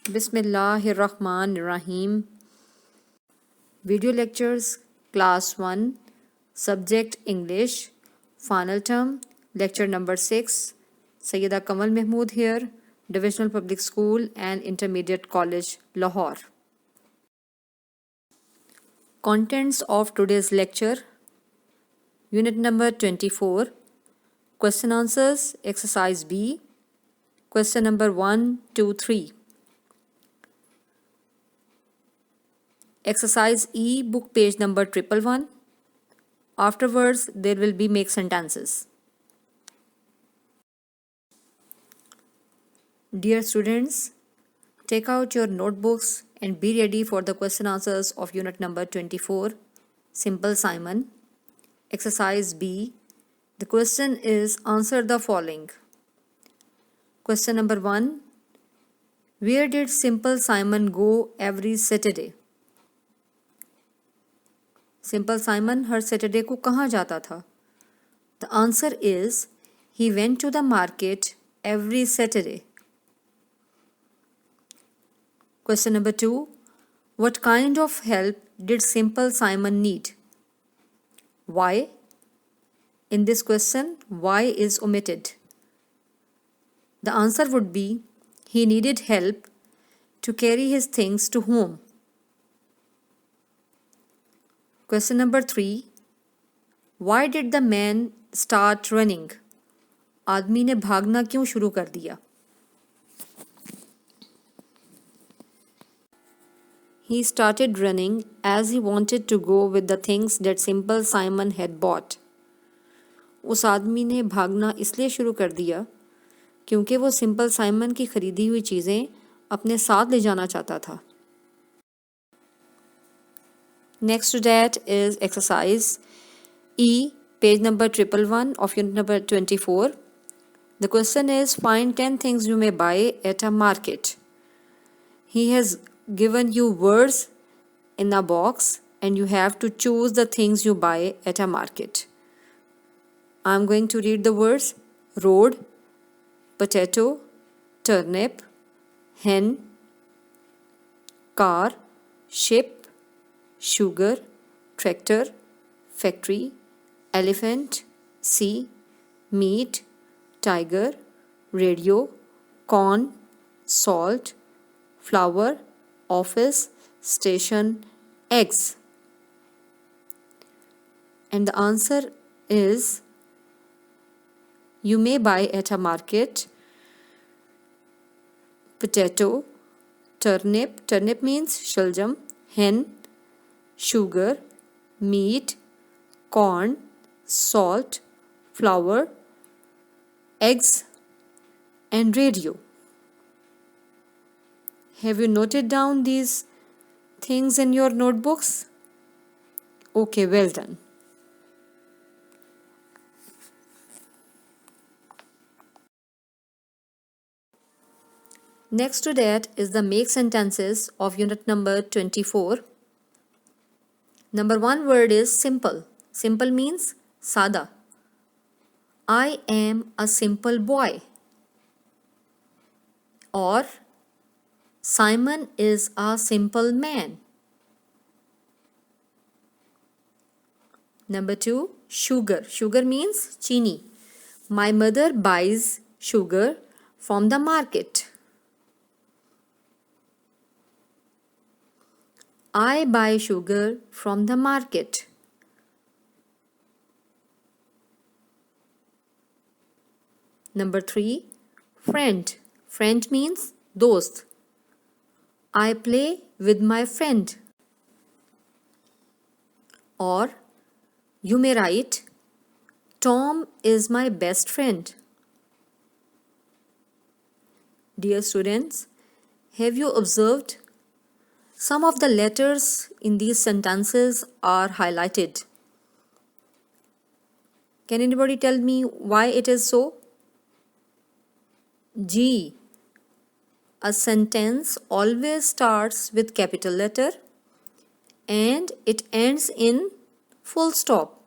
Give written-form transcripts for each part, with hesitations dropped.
Bismillahirrahmanirrahim. Video lectures, Class 1, Subject English, Final Term, Lecture number 6. Sayyida Kamal Mahmood here, Divisional Public School and Intermediate College, Lahore. Contents of today's lecture: Unit number 24, Question Answers, Exercise B, Question number 1, 2, 3. Exercise E, book page number 111. Afterwards, there will be make sentences. Dear students, take out your notebooks and be ready for the question answers of unit number 24, Simple Simon. Exercise B. The question is answer the following. Question number 1. Where did Simple Simon go every Saturday? Simple Simon her Saturday को कहाँ जाता था? The answer is he went to the market every Saturday. Question number 2. What kind of help did Simple Simon need? Why? In this question, why is omitted. The answer would be he needed help to carry his things to home. Question number 3. Why did the man start running? आदमी ने भागना क्यों शुरू कर दिया? He started running as he wanted to go with the things that Simple Simon had bought. उस आदमी ने भागना इसलिए शुरू कर दिया क्योंकि वो सिंपल साइमन की खरीदी हुई चीज़ें अपने साथ ले जाना चाहता था. Next to that is exercise E, page number 111 of unit number 24. The question is find 10 things you may buy at a market. He has given you words in a box and you have to choose the things you buy at a market. I'm going to read the words: road, potato, turnip, hen, car, ship, sugar, tractor, factory, elephant, sea, meat, tiger, radio, corn, salt, flower, office, station, eggs. And the answer is you may buy at a market potato, turnip means shaljam, hen, sugar, meat, corn, salt, flour, eggs, and radio. Have you noted down these things in your notebooks? Okay, well done. Next to that is the make sentences of unit number 24. Number 1 word is simple. Simple means sada. I am a simple boy. Or Simon is a simple man. Number 2, sugar. Sugar means chini. My mother buys sugar from the market. I buy sugar from the market. Number 3, friend. Friend means dost. I play with my friend. Or you may write, Tom is my best friend. Dear students, have you observed? Some of the letters in these sentences are highlighted. Can anybody tell me why it is so? G. A sentence always starts with capital letter and it ends in full stop.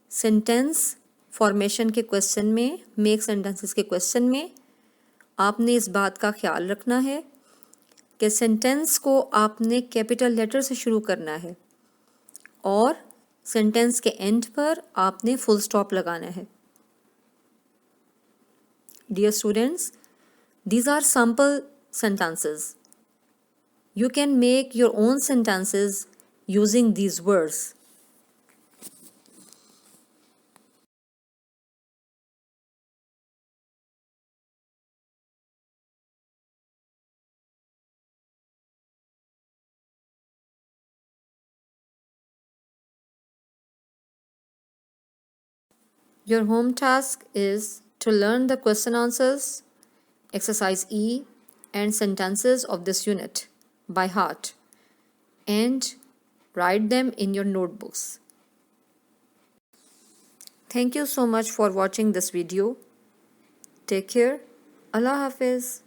Sentence formation के question में, make sentences के question में आपने इस बात का ख्याल रखना है कि सेंटेंस को आपने कैपिटल लेटर से शुरू करना है और सेंटेंस के एंड पर आपने फुल स्टॉप लगाना है। Dear students, these are sample sentences. You can make your own sentences using these words. Your home task is to learn the question answers, exercise E, and sentences of this unit by heart and write them in your notebooks. Thank you so much for watching this video. Take care. Allah Hafiz.